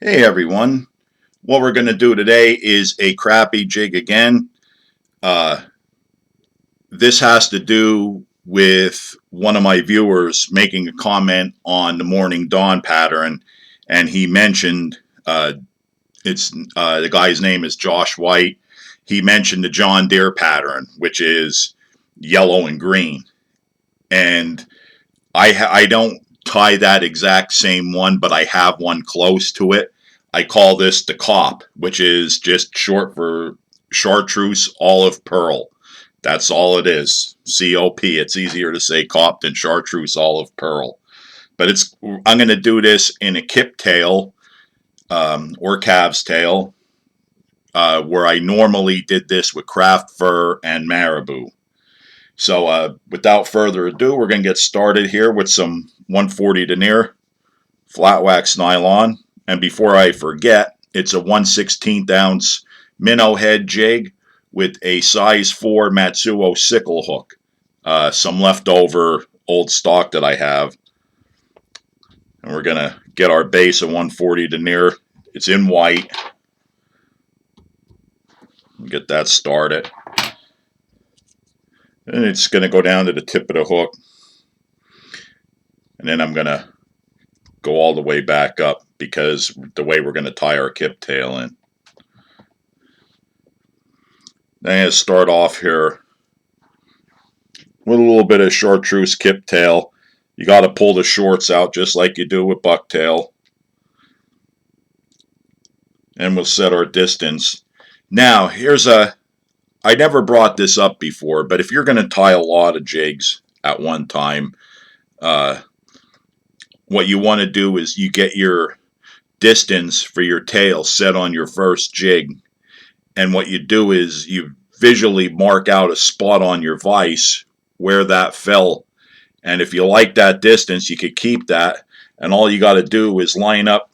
Hey everyone, what we're going to do today is a crappie jig again. Uh, this has to do with one of my viewers making a comment on the morning dawn pattern, and he mentioned it's the guy's name is Josh White. He mentioned the John Deere pattern, which is yellow and green, and I don't tie that exact same one, but I have one close to it. I call this the COP, which is just short for Chartreuse Olive Pearl. That's all it is. COP. It's easier to say COP than Chartreuse Olive Pearl. But I'm going to do this in a kip tail or calf's tail, where I normally did this with craft fur and marabou. So without further ado, we're going to get started here with some 140 denier flat wax nylon. And before I forget, it's a 1/16 ounce minnow head jig with a size 4 Matzuo sickle hook. Some leftover old stock that I have. And we're going to get our base of 140 denier. It's in white. Get that started. And it's going to go down to the tip of the hook. And then I'm going to go all the way back up because the way we're going to tie our kip tail in. Then I'm going to start off here with a little bit of chartreuse kip tail. You got to pull the shorts out just like you do with bucktail. And we'll set our distance. Now, I never brought this up before, but if you're going to tie a lot of jigs at one time, what you want to do is you get your distance for your tail set on your first jig. And what you do is you visually mark out a spot on your vise where that fell. And if you like that distance, you could keep that. And all you got to do is line up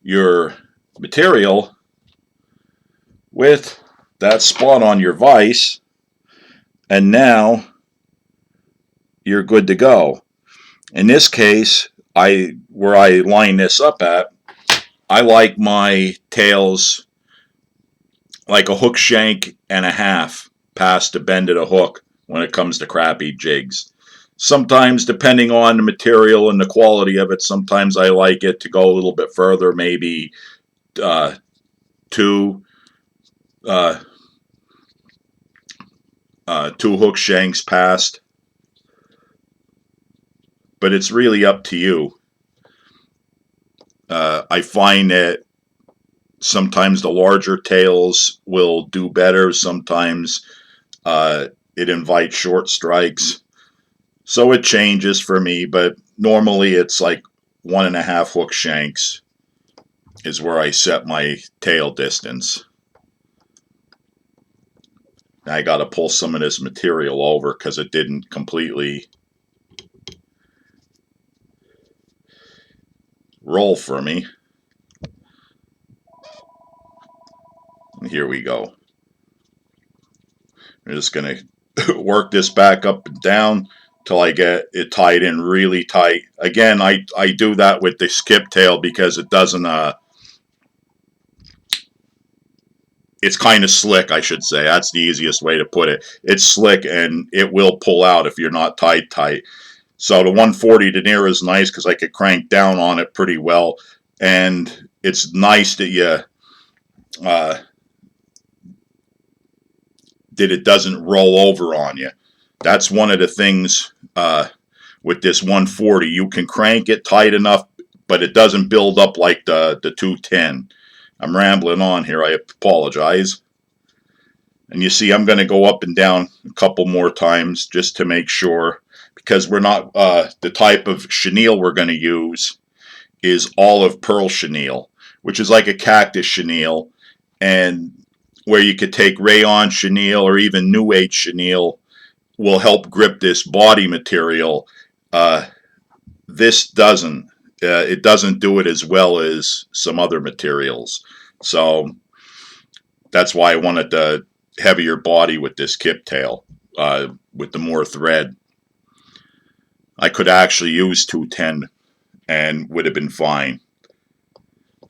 your material with that spot on your vise. And now you're good to go. In this case, where I line this up at, I like my tails like a hook shank and a half past the bend of the hook when it comes to crappie jigs. Sometimes, depending on the material and the quality of it, sometimes I like it to go a little bit further, maybe two hook shanks past. But it's really up to you. I find that sometimes the larger tails will do better. Sometimes it invites short strikes. So it changes for me, but normally it's like 1.5 hook shanks is where I set my tail distance. Now I got to pull some of this material over because it didn't completely roll for me. And here we go. I'm just going to work this back up and down till I get it tied in really tight. Again, I do that with the skip tail because it doesn't, it's kind of slick, I should say. That's the easiest way to put it. It's slick and it will pull out if you're not tied tight. So the 140 denier is nice because I could crank down on it pretty well. And it's nice that it doesn't roll over on you. That's one of the things with this 140. You can crank it tight enough, but it doesn't build up like the 210. I'm rambling on here. I apologize. And you see, I'm going to go up and down a couple more times just to make sure, because we're not, the type of chenille we're going to use is olive pearl chenille, which is like a cactus chenille, and where you could take rayon chenille or even new age chenille will help grip this body material. This doesn't. It doesn't do it as well as some other materials. So that's why I wanted the heavier body with this kip tail, with the more thread. I could actually use 210 and would have been fine.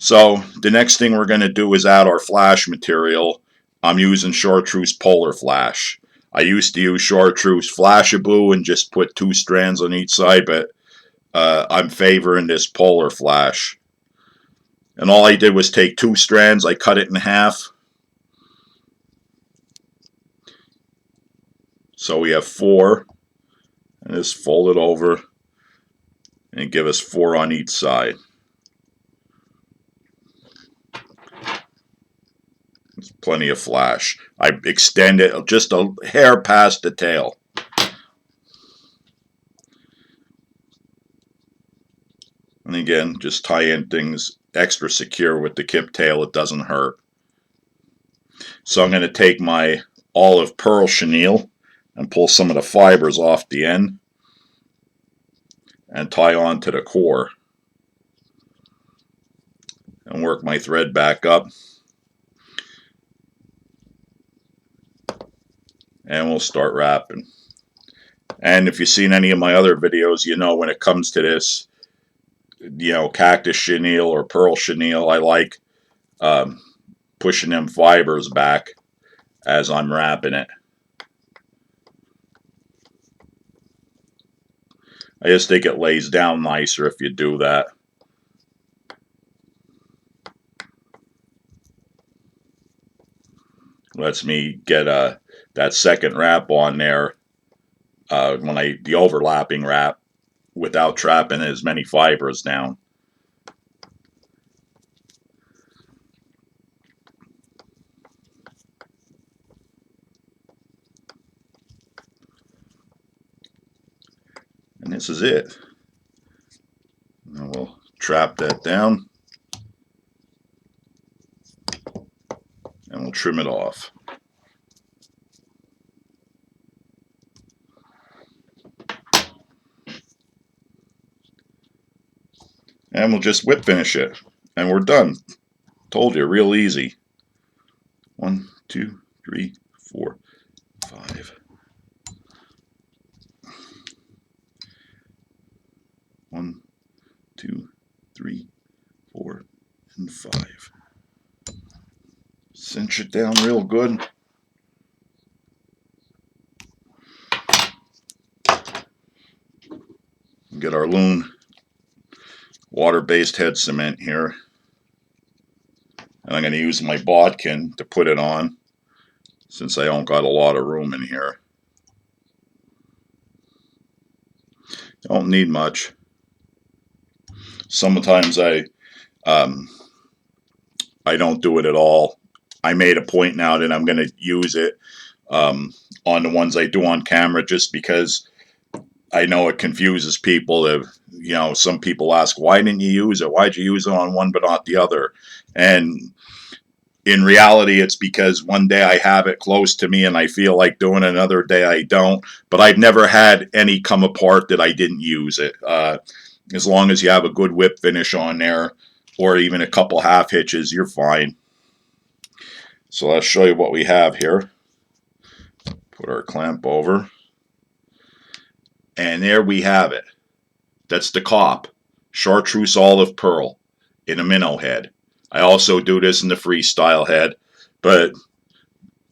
So the next thing we're going to do is add our flash material. I'm using Chartreuse Polar Flash. I used to use Chartreuse Flashaboo and just put 2 strands on each side, but I'm favoring this Polar Flash. And all I did was take 2 strands, I cut it in half. So we have 4, and just fold it over and give us 4 on each side. There's plenty of flash. I extend it just a hair past the tail. And again, just tie in things extra secure with the kip tail. It doesn't hurt. So I'm going to take my olive pearl chenille and pull some of the fibers off the end and tie on to the core. And work my thread back up. And we'll start wrapping. And if you've seen any of my other videos, you know when it comes to this, cactus chenille or pearl chenille, I like pushing them fibers back as I'm wrapping it. I just think it lays down nicer if you do that. Lets me get that second wrap on there when the overlapping wrap without trapping as many fibers down. And this is it. And we'll trap that down. And we'll trim it off. And we'll just whip finish it. And we're done. Told you, real easy. 1, 2, 3, 4, 5. 1, 2, 3, 4, and 5. Cinch it down real good. Get our Loon water-based head cement here. And I'm going to use my bodkin to put it on, since I don't got a lot of room in here. Don't need much. Sometimes I don't do it at all. I made a point now that I'm going to use it on the ones I do on camera, just because I know it confuses people. Some people ask, why didn't you use it? Why'd you use it on one but not the other? And in reality, it's because one day I have it close to me and I feel like doing it, another day I don't. But I've never had any come apart that I didn't use it. As long as you have a good whip finish on there, or even a couple half hitches, you're fine. So let's show you what we have here. Put our clamp over. And there we have it. That's the cop. Chartreuse olive pearl in a minnow head. I also do this in the freestyle head. But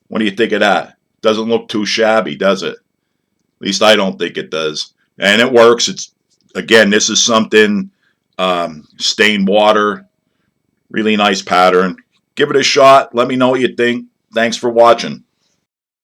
what do you think of that? Doesn't look too shabby, does it? At least I don't think it does. And it works. Again, this is something stained water. Really nice pattern. Give it a shot. Let me know what you think. Thanks for watching.